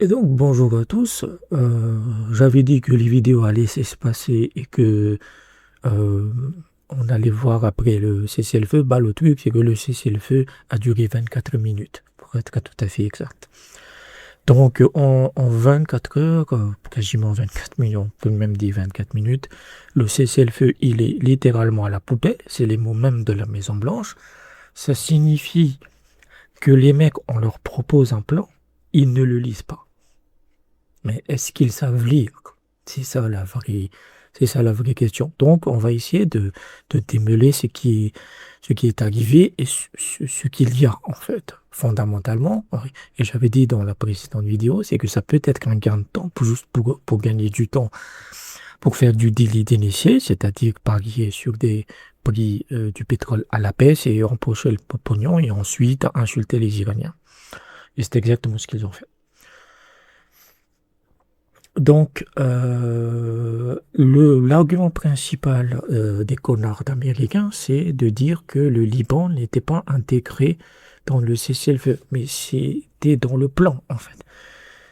Et donc, bonjour à tous. J'avais dit que les vidéos allaient s'espacer et que euh, on allait voir après le cessez-le-feu. Bah, le truc, c'est que le cessez-le-feu a duré 24 minutes, pour être tout à fait exact. Donc, en 24 heures, quasiment 24 millions, on peut même dire 24 minutes, le cessez-le-feu, il est littéralement à la poubelle. C'est les mots même de la Maison Blanche. Ça signifie que les mecs, on leur propose un plan, ils ne le lisent pas. Mais est-ce qu'ils savent lire? C'est ça la vraie, c'est ça la vraie question. Donc, on va essayer de démêler ce qui est arrivé et ce qu'il y a, en fait, fondamentalement. Oui. Et j'avais dit dans la précédente vidéo, c'est que ça peut être un gain de temps juste pour gagner du temps, pour faire du délit d'initié, c'est-à-dire parier sur des prix du pétrole à la baisse et empocher le pognon et ensuite insulter les Iraniens. Et c'est exactement ce qu'ils ont fait. Donc, l'argument principal des connards américains, c'est de dire que le Liban n'était pas intégré dans le cessez-le-feu, mais c'était dans le plan, en fait.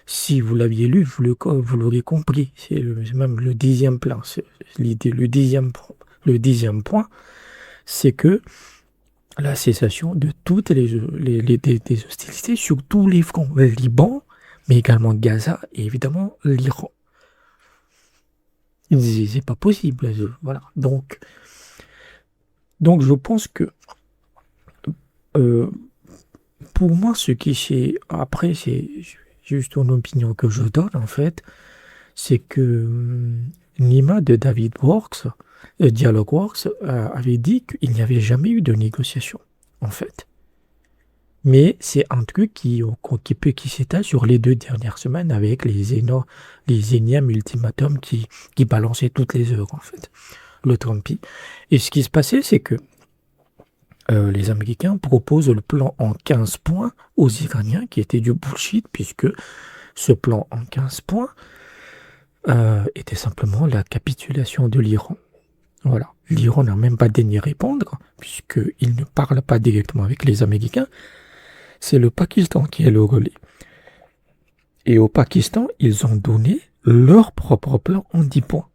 Si vous l'aviez lu, vous l'aurez compris. C'est même le 10e plan. C'est l'idée, le dixième point, c'est que la cessation de toutes des hostilités sur tous les fronts, le Liban, mais également Gaza et évidemment l'Iran. C'est pas possible. Voilà. Donc je pense que euh, pour moi, ce qui c'est après, c'est juste une opinion que je donne en fait, c'est que Nima de David Works, Dialogue Works, avait dit qu'il n'y avait jamais eu de négociation en fait. Mais c'est un truc qui s'étale sur les 2 dernières semaines avec les énièmes ultimatums qui balançaient toutes les heures, en fait, le Trumpy. Et ce qui se passait, c'est que les Américains proposent le plan en 15 points aux Iraniens, qui était du bullshit, puisque ce plan en 15 points était simplement la capitulation de l'Iran. Voilà. L'Iran n'a même pas daigné répondre, puisqu'il ne parle pas directement avec les Américains. C'est le Pakistan qui est le relais. Et au Pakistan, ils ont donné leur propre plan en 10 points,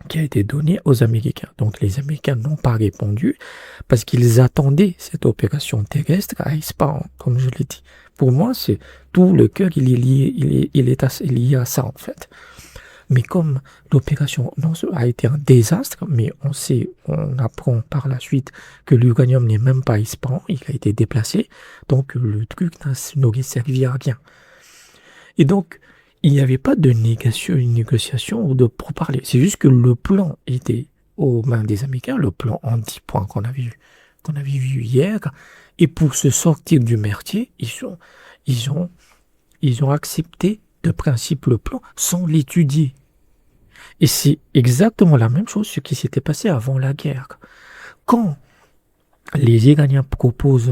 qui a été donné aux Américains. Donc les Américains n'ont pas répondu parce qu'ils attendaient cette opération terrestre à Ispahan, comme je l'ai dit. Pour moi, c'est tout le cœur, il est lié, lié à ça en fait. Mais comme l'opération a été un désastre, mais on apprend par la suite que l'uranium n'est même pas à Ispahan, il a été déplacé, donc le truc n'aurait servi à rien. Et donc, il n'y avait pas de négociation ou de pourparlers. C'est juste que le plan était aux mains des Américains, le plan en 10 points qu'on avait vu hier, et pour se sortir du merdier, ils ont accepté de principe le plan sans l'étudier. Et c'est exactement la même chose ce qui s'était passé avant la guerre. Quand les Iraniens proposent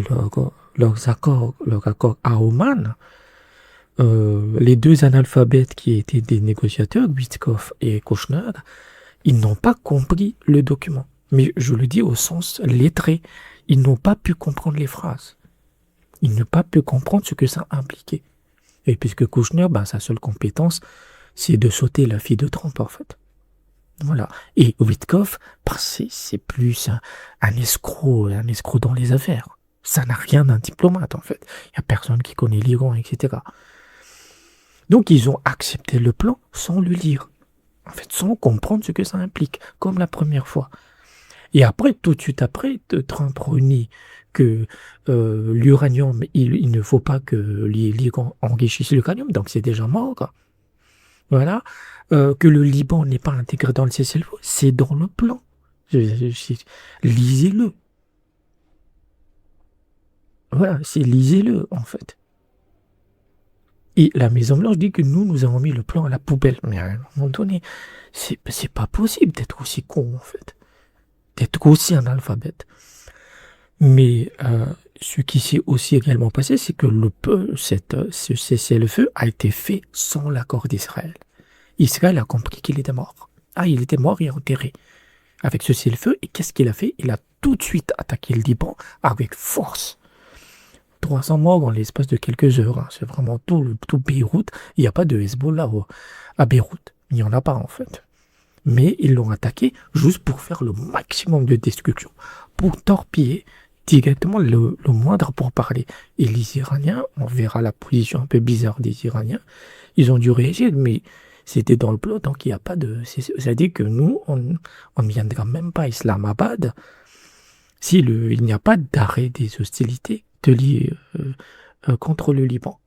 leur accord à Oman, les deux analphabètes qui étaient des négociateurs, Witkoff et Kouchner, ils n'ont pas compris le document. Mais je le dis au sens lettré, ils n'ont pas pu comprendre les phrases. Ils n'ont pas pu comprendre ce que ça impliquait. Et puisque Kouchner, sa seule compétence, c'est de sauter la fille de Trump, en fait. Voilà. Et Witkoff, c'est plus un escroc dans les affaires. Ça n'a rien d'un diplomate, en fait. Il n'y a personne qui connaît l'Iran, etc. Donc, ils ont accepté le plan sans le lire. En fait, sans comprendre ce que ça implique, comme la première fois. Et après, tout de suite après, Trump renie que l'uranium, il ne faut pas que l'Iran enrichisse l'uranium, donc c'est déjà mort, quoi. Voilà. Que le Liban n'est pas intégré dans le cessez-le-feu, c'est dans le plan. Lisez-le. Voilà, lisez-le, en fait. Et la Maison-Blanche dit que nous avons mis le plan à la poubelle. Mais à un moment donné, c'est pas possible d'être aussi con, en fait. D'être aussi analphabète. Mais ce qui s'est aussi également passé, c'est que ce cessez-le-feu a été fait sans l'accord d'Israël. Israël a compris qu'il était mort. Ah, il était mort et enterré. Avec ce cessez-le-feu, et qu'est-ce qu'il a fait? Il a tout de suite attaqué le Liban avec force. 300 morts en l'espace de quelques heures. Hein. C'est vraiment tout Beyrouth. Il n'y a pas de Hezbollah à Beyrouth. Il n'y en a pas en fait. Mais ils l'ont attaqué juste pour faire le maximum de destruction, pour torpiller directement le moindre pour parler. Et les Iraniens, on verra la position un peu bizarre des Iraniens, ils ont dû réagir, mais c'était dans le plot, donc il n'y a pas de... C'est-à-dire que nous, on ne viendra même pas à Islamabad si il n'y a pas d'arrêt des hostilités contre le Liban.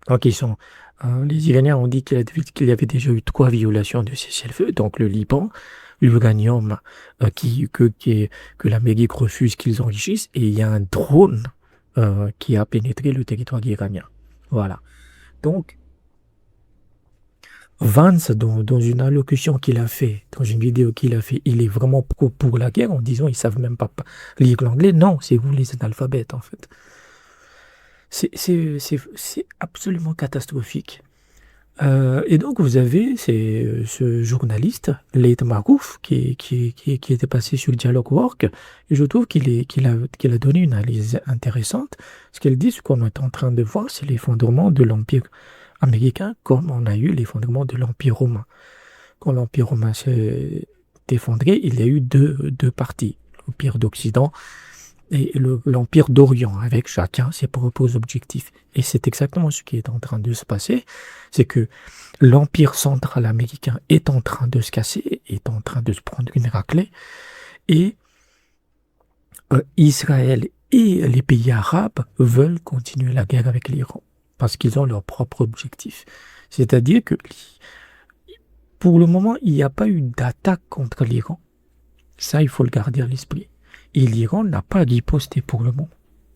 Donc les Iraniens ont dit qu'il y avait déjà eu 3 violations de cessez-le-feu, donc le Liban, l'uranium que l'Amérique refuse qu'ils enrichissent, et il y a un drone qui a pénétré le territoire iranien. Voilà. Donc, Vance, dans une allocution qu'il a fait, dans une vidéo qu'il a fait, il est vraiment pour la guerre en disant ils savent même pas lire l'anglais. Non, c'est vous les analphabètes en fait. C'est absolument catastrophique. Et donc vous avez ce journaliste, Leith Marouf, qui était passé sur Dialogue Work, et je trouve qu'il a donné une analyse intéressante. Ce qu'elle dit, ce qu'on est en train de voir, c'est l'effondrement de l'Empire américain, comme on a eu l'effondrement de l'Empire romain. Quand l'Empire romain s'est effondré, il y a eu deux parties, l'Empire d'Occident et l'Empire d'Orient, avec chacun ses propres objectifs. Et c'est exactement ce qui est en train de se passer, c'est que l'Empire central américain est en train de se casser, est en train de se prendre une raclée, et Israël et les pays arabes veulent continuer la guerre avec l'Iran, parce qu'ils ont leurs propres objectifs. C'est-à-dire que pour le moment, il n'y a pas eu d'attaque contre l'Iran. Ça, il faut le garder à l'esprit. Et l'Iran n'a pas riposté pour le moment,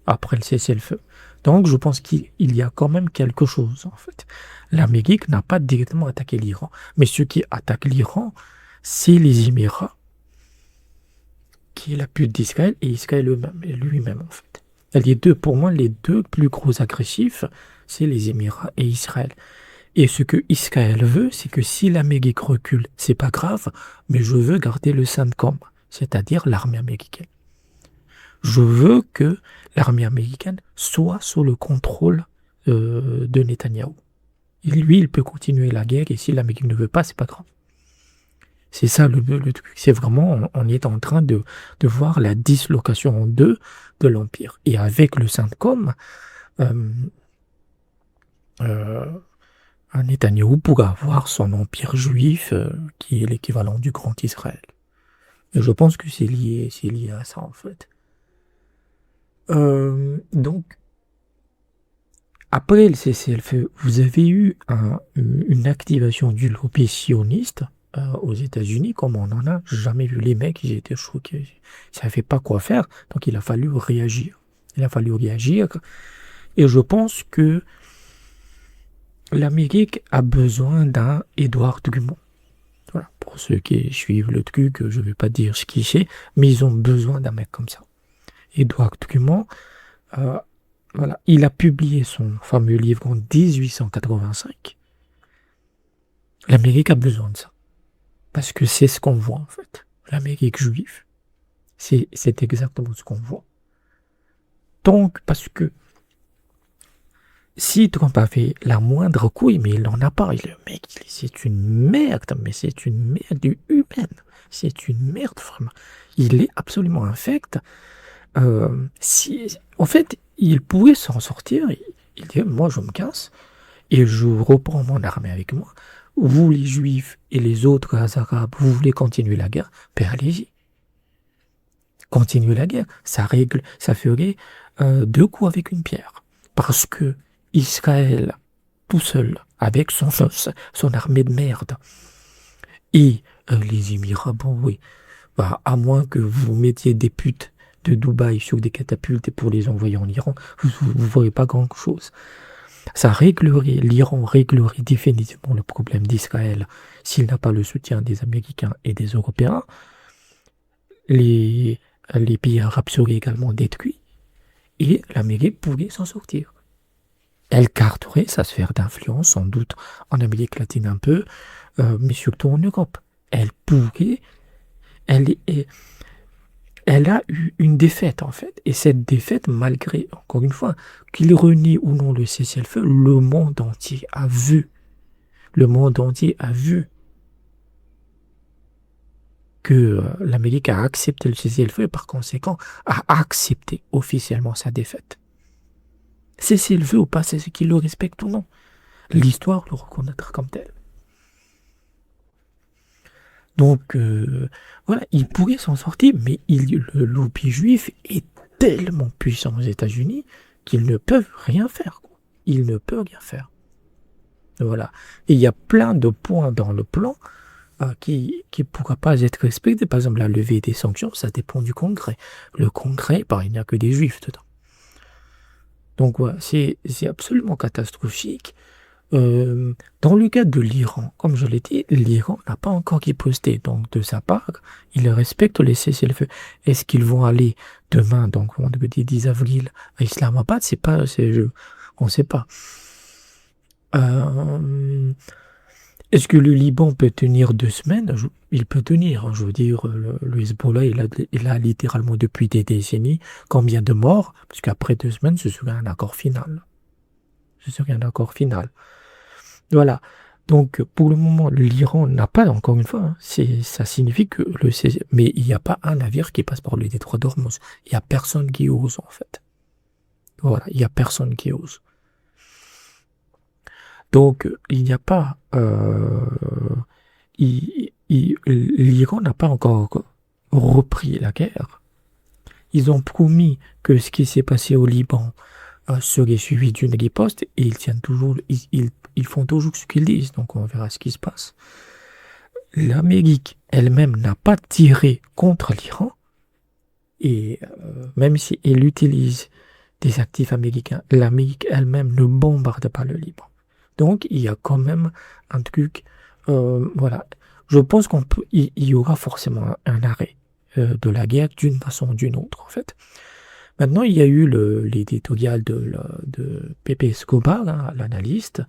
après le cessez-le-feu. Donc, je pense qu'il y a quand même quelque chose, en fait. L'Amérique n'a pas directement attaqué l'Iran. Mais ceux qui attaquent l'Iran, c'est les Émirats, qui est la pute d'Israël, et Israël lui-même, en fait. Pour moi, les deux plus gros agressifs, c'est les Émirats et Israël. Et ce que Israël veut, c'est que si l'Amérique recule, c'est pas grave, mais je veux garder le CENTCOM, c'est-à-dire l'armée américaine. Je veux que l'armée américaine soit sous le contrôle de Netanyahou. Et lui, il peut continuer la guerre, et si l'Amérique ne veut pas, c'est pas grave. C'est ça le truc. C'est vraiment, on est en train de voir la dislocation en deux de l'Empire. Et avec le CENTCOM, Netanyahou pourra avoir son empire juif qui est l'équivalent du Grand Israël. Et je pense que c'est lié à ça en fait. Donc, après le cessez-le-feu, vous avez eu une activation du lobby sioniste aux États-Unis, comme on n'en a jamais vu. Les mecs, ils étaient choqués. Ils ne savaient pas quoi faire, donc il a fallu réagir. Et je pense que l'Amérique a besoin d'un Édouard Drummond. Voilà. Pour ceux qui suivent le truc, je ne vais pas dire ce qu'il c'est, mais ils ont besoin d'un mec comme ça. Édouard Drummond, voilà, il a publié son fameux livre en 1885. L'Amérique a besoin de ça. Parce que c'est ce qu'on voit en fait. L'Amérique juive, c'est exactement ce qu'on voit. Donc, parce que si Trump avait la moindre couille, mais il n'en a pas, le mec, c'est une merde, mais c'est une merde humaine. C'est une merde, vraiment. Il est absolument infect. En fait, il pourrait s'en sortir. Il dit, moi, je me casse et je reprends mon armée avec moi. Vous, les Juifs et les autres Arabes, vous voulez continuer la guerre? Ben, allez-y. Continuez la guerre. Ça ferait 2 coups avec une pierre. Parce que Israël, tout seul, avec son armée de merde, et les Émirats, bon, oui, bah, à moins que vous mettiez des putes de Dubaï sur des catapultes pour les envoyer en Iran, vous ne verrez pas grand-chose. L'Iran réglerait définitivement le problème d'Israël s'il n'a pas le soutien des Américains et des Européens. Les pays arabes seraient également détruits et l'Amérique pourrait s'en sortir. Elle garderait sa sphère d'influence, sans doute en Amérique latine un peu, mais surtout en Europe. Elle pourrait, elle a eu une défaite en fait. Et cette défaite, malgré, encore une fois, qu'il renie ou non le cessez-le-feu, le monde entier a vu. Le monde entier a vu que l'Amérique a accepté le cessez-le-feu et par conséquent a accepté officiellement sa défaite. Cessez-le-feu ou pas, c'est ce qu'il le respecte ou non. L'histoire le reconnaîtra comme tel. Donc, voilà, il pourrait s'en sortir, mais le lobby juif est tellement puissant aux États-Unis qu'ils ne peuvent rien faire, quoi. Ils ne peuvent rien faire. Voilà. Et il y a plein de points dans le plan qui ne pourra pas être respectés. Par exemple, la levée des sanctions, ça dépend du Congrès. Le Congrès, il n'y a que des juifs dedans. Donc, voilà, c'est absolument catastrophique. Dans le cas de l'Iran, comme je l'ai dit, l'Iran n'a pas encore riposté. Donc, de sa part, il respecte les cessez-le-feu. Est-ce qu'ils vont aller demain, donc vendredi 10 avril, à Islamabad? On ne sait pas. Est-ce que le Liban peut tenir 2 semaines? Il peut tenir. Je veux dire, le Hezbollah, il a littéralement depuis des décennies combien de morts? Parce qu'après 2 semaines, ce serait un accord final. Voilà. Donc, pour le moment, l'Iran n'a pas, encore une fois, ça signifie que mais il n'y a pas un navire qui passe par le détroit d'Ormuz. Il n'y a personne qui ose, en fait. Voilà, il n'y a personne qui ose. Donc, il n'y a pas... l'Iran n'a pas encore repris la guerre. Ils ont promis que ce qui s'est passé au Liban serait suivi d'une riposte et ils tiennent toujours, ils font toujours ce qu'ils disent. Donc, on verra ce qui se passe. L'Amérique elle-même n'a pas tiré contre l'Iran et même si elle utilise des actifs américains, l'Amérique elle-même ne bombarde pas le Liban. Donc, il y a quand même un truc, voilà. Je pense il y aura forcément un arrêt de la guerre d'une façon ou d'une autre, en fait. Maintenant, il y a eu l'éditorial de Pepe Escobar, l'analyste,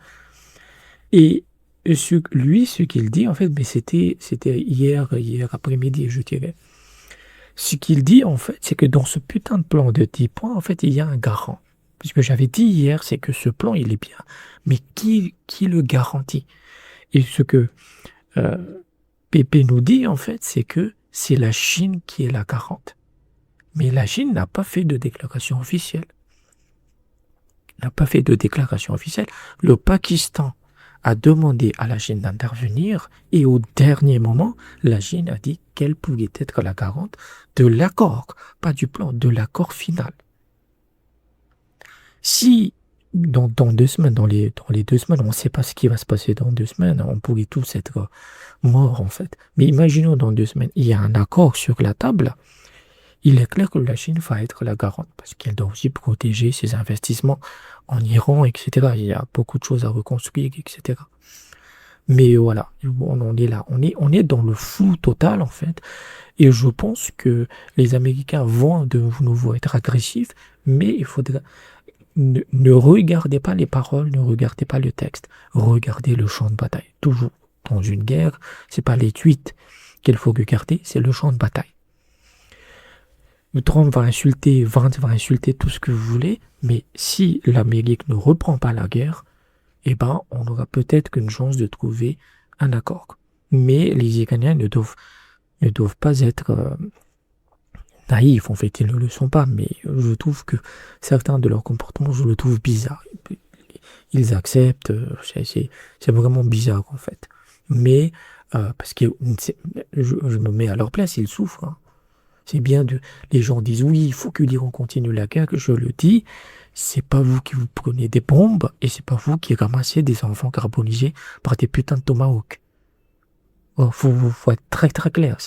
et ce qu'il dit, en fait, mais c'était hier après-midi, je dirais. Ce qu'il dit, en fait, c'est que dans ce putain de plan de 10 points, en fait, il y a un garant. Puisque j'avais dit hier, c'est que ce plan, il est bien. Mais qui le garantit? Et ce que Pépé nous dit, en fait, c'est que c'est la Chine qui est la garante. Mais la Chine n'a pas fait de déclaration officielle. Le Pakistan a demandé à la Chine d'intervenir et au dernier moment, la Chine a dit qu'elle pouvait être la garante de l'accord, pas du plan, de l'accord final. Si dans 2 semaines, dans les 2 semaines, on ne sait pas ce qui va se passer dans 2 semaines, on pourrait tous être morts en fait. Mais imaginons dans 2 semaines, il y a un accord sur la table, il est clair que la Chine va être la garante parce qu'elle doit aussi protéger ses investissements en Iran, etc. Il y a beaucoup de choses à reconstruire, etc. Mais voilà, on en est là. On est dans le flou total en fait. Et je pense que les Américains vont de nouveau être agressifs, mais il faudra... Ne regardez pas les paroles, ne regardez pas le texte, regardez le champ de bataille. Toujours dans une guerre, c'est pas les tweets qu'il faut regarder, c'est le champ de bataille. Trump va insulter, Vance va insulter tout ce que vous voulez, mais si l'Amérique ne reprend pas la guerre, eh ben, on aura peut-être qu'une chance de trouver un accord. Mais les Iraniens ne doivent pas être naïfs, en fait, ils ne le sont pas, mais je trouve que certains de leurs comportements, je le trouve bizarre. Ils acceptent, c'est vraiment bizarre, en fait. Mais, parce que je me mets à leur place, ils souffrent, hein. C'est bien les gens disent oui, il faut que l'Iran continue la guerre, que je le dis, c'est pas vous qui vous prenez des bombes et c'est pas vous qui ramassez des enfants carbonisés par des putains de tomahawks. Faut être très très clair.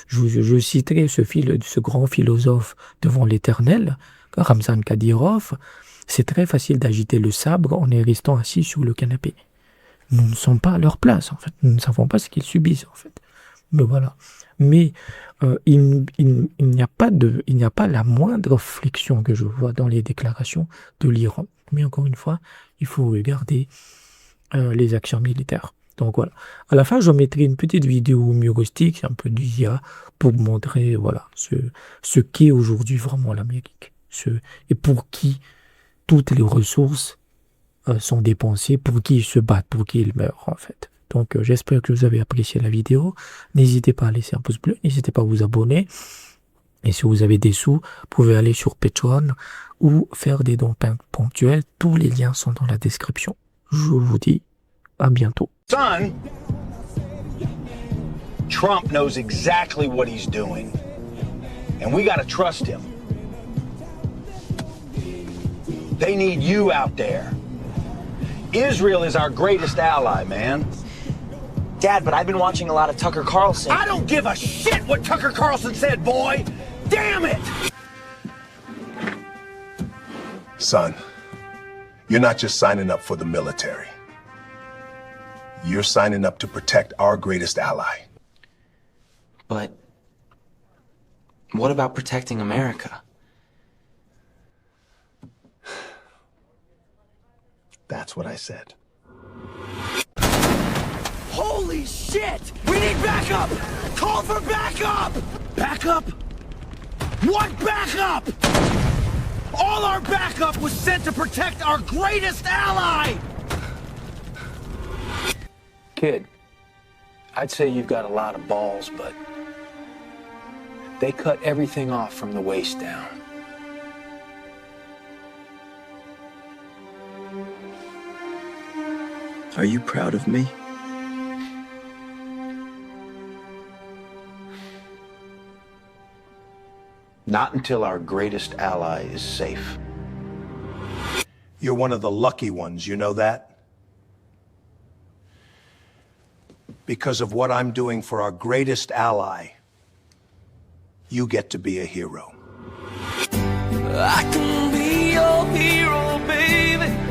Je citerai ce grand philosophe devant l'Éternel, Ramzan Kadyrov. C'est très facile d'agiter le sabre en restant assis sur le canapé. Nous ne sommes pas à leur place, en fait. Nous ne savons pas ce qu'ils subissent, en fait. Mais voilà. Mais il n'y a pas la moindre flexion que je vois dans les déclarations de l'Iran. Mais encore une fois, il faut regarder les actions militaires. Donc voilà. À la fin, je mettrai une petite vidéo humoristique, un peu d'IA, pour montrer, voilà, ce qu'est aujourd'hui vraiment l'Amérique. Et pour qui toutes les ressources sont dépensées, pour qui ils se battent, pour qui ils meurent, en fait. Donc, j'espère que vous avez apprécié la vidéo. N'hésitez pas à laisser un pouce bleu, n'hésitez pas à vous abonner. Et si vous avez des sous, vous pouvez aller sur Patreon ou faire des dons ponctuels. Tous les liens sont dans la description. Je vous dis à bientôt. Son, Trump knows exactly what he's doing, and we gotta trust him. They need you out there. Israel is our greatest ally, man. Dad, but I've been watching a lot of Tucker Carlson. I don't give a shit what Tucker Carlson said, boy! Damn it! Son, you're not just signing up for the military. You're signing up to protect our greatest ally. But what about protecting America? That's what I said. Holy shit! We need backup! Call for backup! Backup? What backup? All our backup was sent to protect our greatest ally! Kid, I'd say you've got a lot of balls, but they cut everything off from the waist down. Are you proud of me? Not until our greatest ally is safe. You're one of the lucky ones, you know that? Because of what I'm doing for our greatest ally, you get to be a hero. I can be your hero, baby.